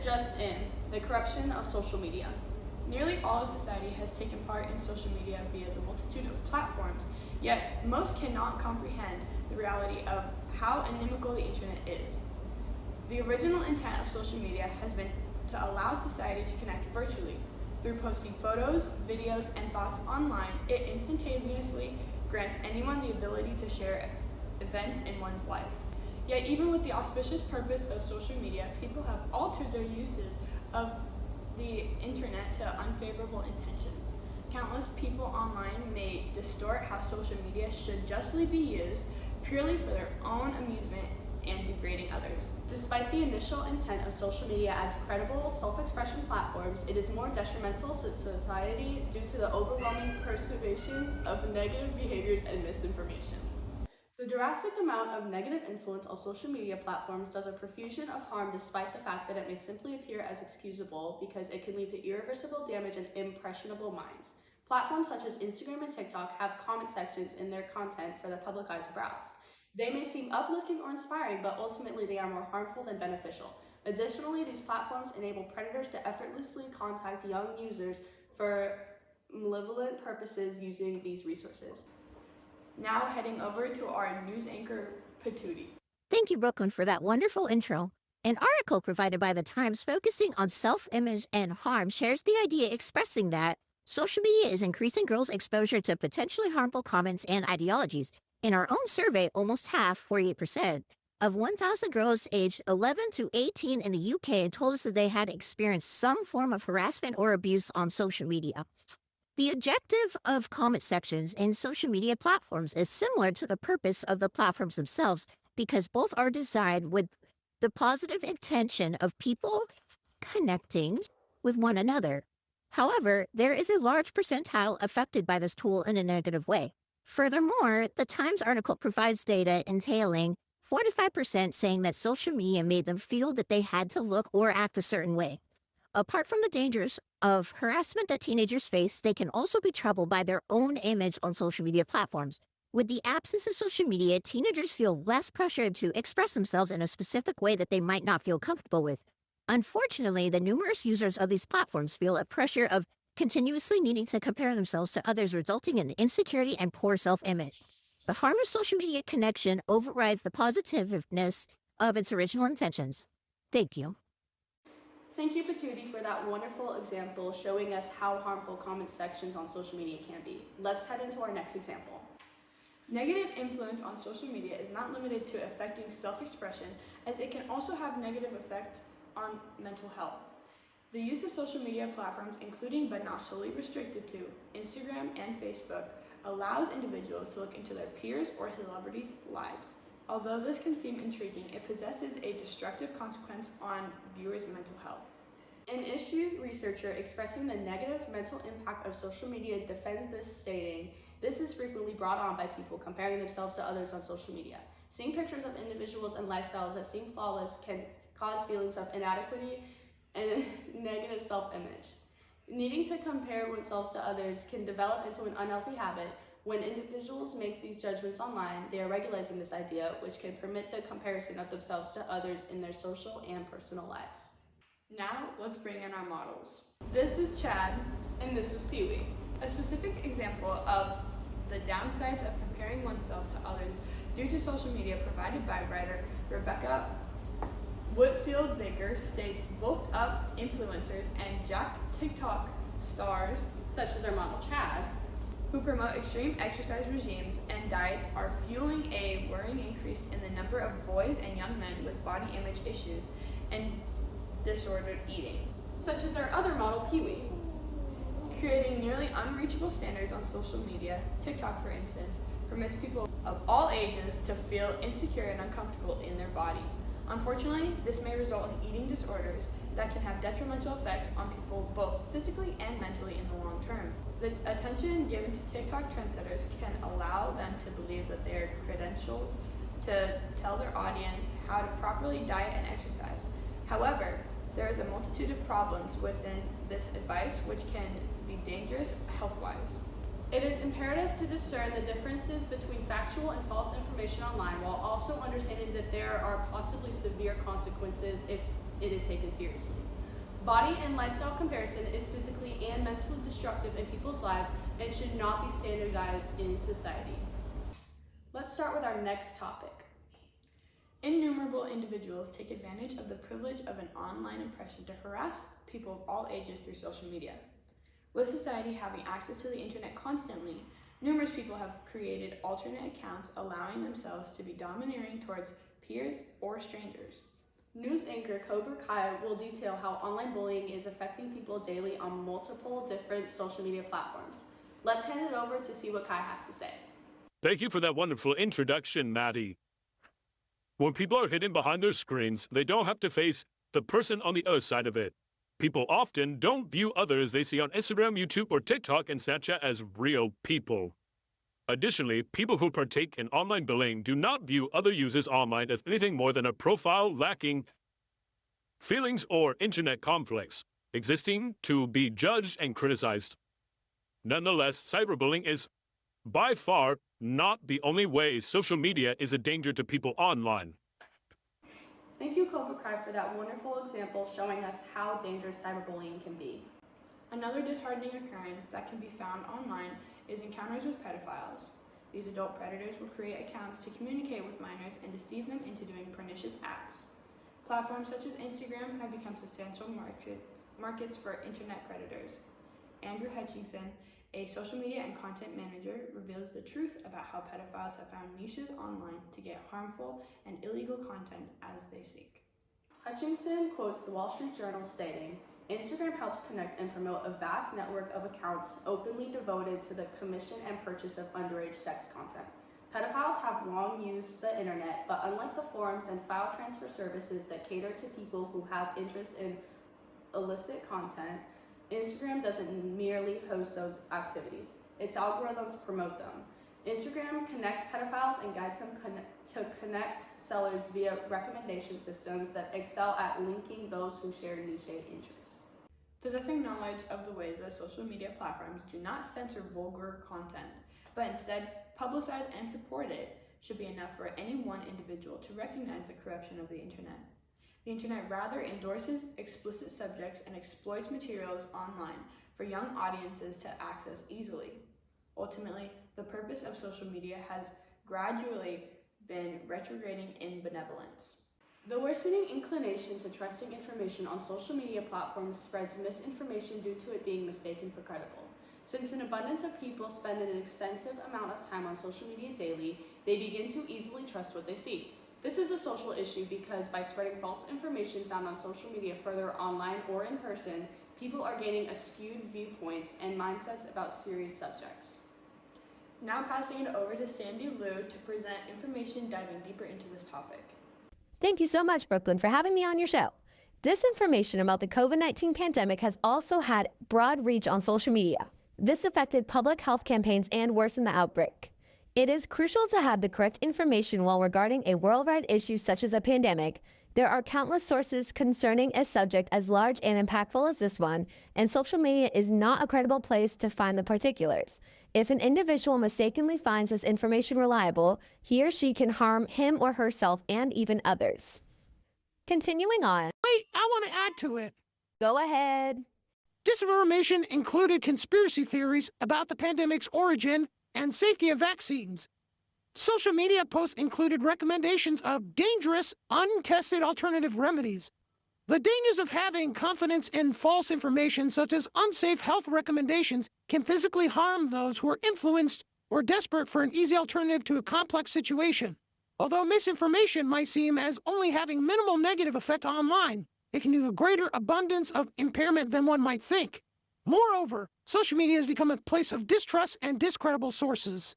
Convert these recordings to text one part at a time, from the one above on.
just in, the corruption of social media. Nearly all of society has taken part in social media via the multitude of platforms, yet most cannot comprehend the reality of how inimical the internet is. The original intent of social media has been to allow society to connect virtually. Through posting photos, videos, and thoughts online, it instantaneously grants anyone the ability to share events in one's life. Yet even with the auspicious purpose of social media, people have altered their uses of the internet to unfavorable intentions. Countless people online may distort how social media should justly be used purely for their own amusement and degrading others. Despite the initial intent of social media as credible self-expression platforms, it is more detrimental to society due to the overwhelming pervasiveness of negative behaviors and misinformation. The drastic amount of negative influence on social media platforms does a profusion of harm despite the fact that it may simply appear as excusable because it can lead to irreversible damage in impressionable minds. Platforms such as Instagram and TikTok have comment sections in their content for the public eye to browse. They may seem uplifting or inspiring, but ultimately they are more harmful than beneficial. Additionally, these platforms enable predators to effortlessly contact young users for malevolent purposes using these resources. Now heading over to our news anchor, Patootie. Thank you, Brooklyn, for that wonderful intro. An article provided by The Times focusing on self-image and harm shares the idea expressing that social media is increasing girls' exposure to potentially harmful comments and ideologies. In our own survey, almost half, 48%, of 1,000 girls aged 11 to 18 in the UK told us that they had experienced some form of harassment or abuse on social media. The objective of comment sections in social media platforms is similar to the purpose of the platforms themselves because both are designed with the positive intention of people connecting with one another. However, there is a large percentile affected by this tool in a negative way. Furthermore, the Times article provides data entailing 45% saying that social media made them feel that they had to look or act a certain way. Apart from the dangers of harassment that teenagers face, they can also be troubled by their own image on social media platforms. With the absence of social media, teenagers feel less pressured to express themselves in a specific way that they might not feel comfortable with. Unfortunately, the numerous users of these platforms feel a pressure of continuously needing to compare themselves to others, resulting in insecurity and poor self-image. The harm of social media connection overrides the positiveness of its original intentions. Thank you. Thank you, Patootie, for that wonderful example showing us how harmful comment sections on social media can be. Let's head into our next example. Negative influence on social media is not limited to affecting self-expression, as it can also have negative effects on mental health. The use of social media platforms, including but not solely restricted to Instagram and Facebook, allows individuals to look into their peers' or celebrities' lives. Although this can seem intriguing, it possesses a destructive consequence on viewers' mental health. An issue researcher expressing the negative mental impact of social media defends this, stating, "This is frequently brought on by people comparing themselves to others on social media. Seeing pictures of individuals and lifestyles that seem flawless can cause feelings of inadequacy and negative self-image. Needing to compare oneself to others can develop into an unhealthy habit. When individuals make these judgments online, they are regularizing this idea, which can permit the comparison of themselves to others in their social and personal lives." Now, let's bring in our models. This is Chad, And this is Pee-wee. a specific example of the downsides of comparing oneself to others due to social media provided by writer Rebecca Whitfield Baker states bulked up influencers and jacked TikTok stars, Such as our model Chad, who promote extreme exercise regimes and diets, are fueling a worrying increase in the number of boys and young men with body image issues and disordered eating. such as our other model Pee-wee. Creating nearly unreachable standards on social media, TikTok, for instance, permits people of all ages to feel insecure and uncomfortable in their body. Unfortunately, this may result in eating disorders that can have detrimental effects on people both physically and mentally in the long term. The attention given to TikTok trendsetters can allow them to believe that they are credentials to tell their audience how to properly diet and exercise. However, there is a multitude of problems within this advice which can be dangerous health-wise. It is imperative to discern the differences between factual and false information online while also understanding that there are possibly severe consequences if it is taken seriously. Body and lifestyle comparison is physically and mentally destructive in people's lives and should not be standardized in society. Let's start with our next topic. Innumerable individuals take advantage of the privilege of an online impression to harass people of all ages through social media. With society having access to the internet constantly, numerous people have created alternate accounts allowing themselves to be domineering towards peers or strangers. News anchor Cobra Kai will detail how online bullying is affecting people daily on multiple different social media platforms. Let's hand it over to see what Kai has to say. Thank you for that wonderful introduction, Maddy. When people are hidden behind their screens, they don't have to face the person on the other side of it. People often don't view others they see on Instagram, YouTube, or TikTok and Snapchat as real people. Additionally, people who partake in online bullying do not view other users online as anything more than a profile lacking feelings or internet conflicts, existing to be judged and criticized. Nonetheless, cyberbullying is by far not the only way social media is a danger to people online. Thank you, Cobra Kai, for that wonderful example showing us how dangerous cyberbullying can be. Another disheartening occurrence that can be found online is encounters with pedophiles. These adult predators will create accounts to communicate with minors and deceive them into doing pernicious acts. Platforms such as Instagram have become substantial markets for internet predators. Andrew Hutchinson, a social media and content manager, reveals the truth about how pedophiles have found niches online to get harmful and illegal content as they seek. Hutchinson quotes the Wall Street Journal stating, Instagram helps connect and promote a vast network of accounts openly devoted to the commission and purchase of underage sex content. Pedophiles have long used the internet, but unlike the forums and file transfer services that cater to people who have interest in illicit content, Instagram doesn't merely host those activities. Its algorithms promote them. Instagram connects pedophiles and guides them to connect sellers via recommendation systems that excel at linking those who share niche interests. Possessing knowledge of the ways that social media platforms do not censor vulgar content, but instead publicize and support it, should be enough for any one individual to recognize the corruption of the internet. The internet rather endorses explicit subjects and exploits materials online for young audiences to access easily. Ultimately, the purpose of social media has gradually been retrograding in benevolence. The worsening inclination to trusting information on social media platforms spreads misinformation due to it being mistaken for credible. Since an abundance of people spend an extensive amount of time on social media daily, they begin to easily trust what they see. This is a social issue because by spreading false information found on social media further online or in person, people are gaining skewed viewpoints and mindsets about serious subjects. Now passing it over to Sandy Liu to present information diving deeper into this topic. Thank you so much, Brooklyn, for having me on your show. Disinformation about the COVID-19 pandemic has also had broad reach on social media. This affected public health campaigns and worsened the outbreak. It is crucial to have the correct information while regarding a worldwide issue such as a pandemic. There are countless sources concerning a subject as large and impactful as this one, and social media is not a credible place to find the particulars. If an individual mistakenly finds this information reliable, he or she can harm him or herself and even others. Continuing on. Wait, I want to add to it. Go ahead. Disinformation included conspiracy theories about the pandemic's origin and safety of vaccines. Social media posts included recommendations of dangerous, untested alternative remedies. The dangers of having confidence in false information, such as unsafe health recommendations, can physically harm those who are influenced or desperate for an easy alternative to a complex situation. Although misinformation might seem as only having minimal negative effect online, it can do a greater abundance of impairment than one might think. Moreover, social media has become a place of distrust and discredible sources.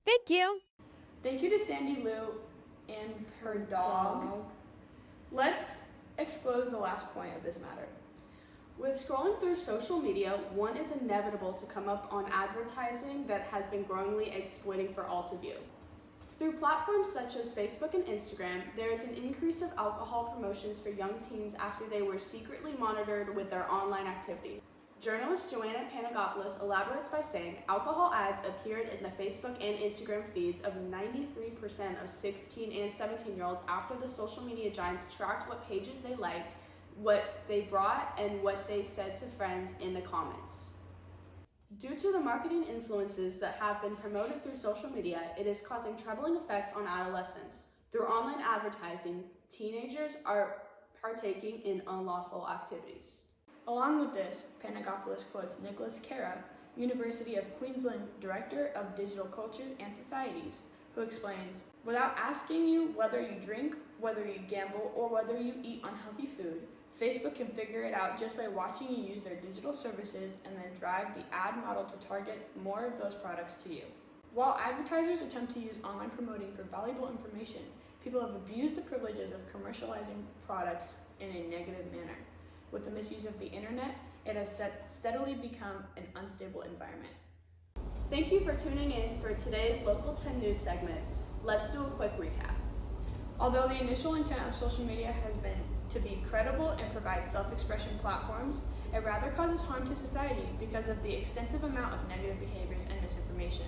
Thank you. Thank you to Sandy Liu and her dog. Let's expose the last point of this matter. With scrolling through social media, one is inevitable to come up on advertising that has been growingly exploiting for all to view. Through platforms such as Facebook and Instagram, there is an increase of alcohol promotions for young teens after they were secretly monitored with their online activity. Journalist Joanna Panagopoulos elaborates by saying, alcohol ads appeared in the Facebook and Instagram feeds of 93% of 16 and 17-year-olds after the social media giants tracked what pages they liked, what they brought and what they said to friends in the comments. Due to the marketing influences that have been promoted through social media, it is causing troubling effects on adolescents. Through online advertising, teenagers are partaking in unlawful activities. Along with this, Panagopoulos quotes Nicholas Cara, University of Queensland Director of Digital Cultures and Societies, who explains, "Without asking you whether you drink, whether you gamble, or whether you eat unhealthy food, Facebook can figure it out just by watching you use their digital services and then drive the ad model to target more of those products to you." While advertisers attempt to use online promoting for valuable information, people have abused the privileges of commercializing products in a negative manner. With the misuse of the internet, it has steadily become an unstable environment. Thank you for tuning in for today's Local 10 News segment. Let's do a quick recap. Although the initial intent of social media has been to be credible and provide self-expression platforms, it rather causes harm to society because of the extensive amount of negative behaviors and misinformation.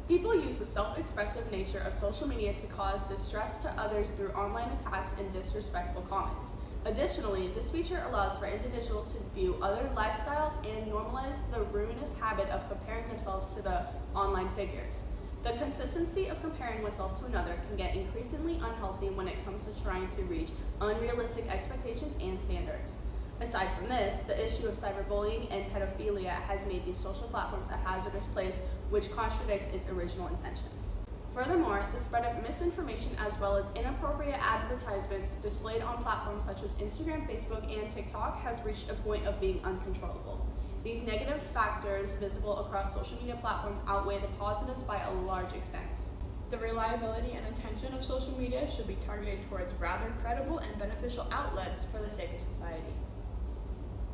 People use the self-expressive nature of social media to cause distress to others through online attacks and disrespectful comments. Additionally, this feature allows for individuals to view other lifestyles and normalize the ruinous habit of comparing themselves to the online figures. The consistency of comparing oneself to another can get increasingly unhealthy when it comes to trying to reach unrealistic expectations and standards. Aside from this, the issue of cyberbullying and pedophilia has made these social platforms a hazardous place, which contradicts its original intentions. Furthermore, the spread of misinformation as well as inappropriate advertisements displayed on platforms such as Instagram, Facebook, and TikTok has reached a point of being uncontrollable. These negative factors visible across social media platforms outweigh the positives by a large extent. The reliability and attention of social media should be targeted towards rather credible and beneficial outlets for the sake of society.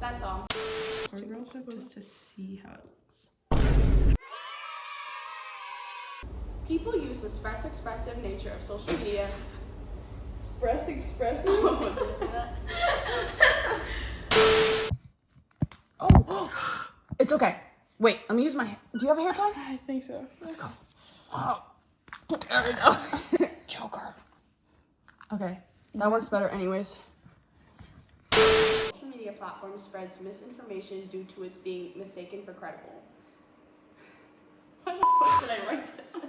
That's all. Real quick, just to see how it looks. People use the expressive nature of social media. Expressive? Oh, it's okay. Wait, let me use my. Do you have a hair tie? I think so. Let's go. Oh, there we go. Joker. Okay, that works better, anyways. Social media platform spreads misinformation due to its being mistaken for credible. Why the fuck did I write this?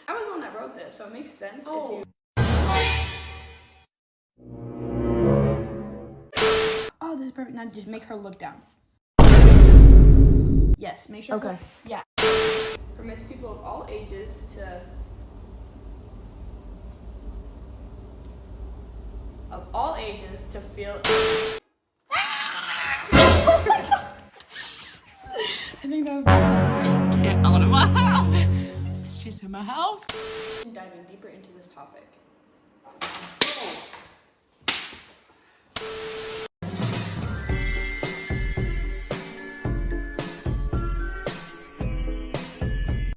I was the one that wrote this, so it makes sense if you... Oh, this is perfect. Now just make her look down. Yes, make sure. Okay. Yeah. Permits people of all ages to... feel... I think that was... Get out of my house! She's in my house. Diving deeper into this topic.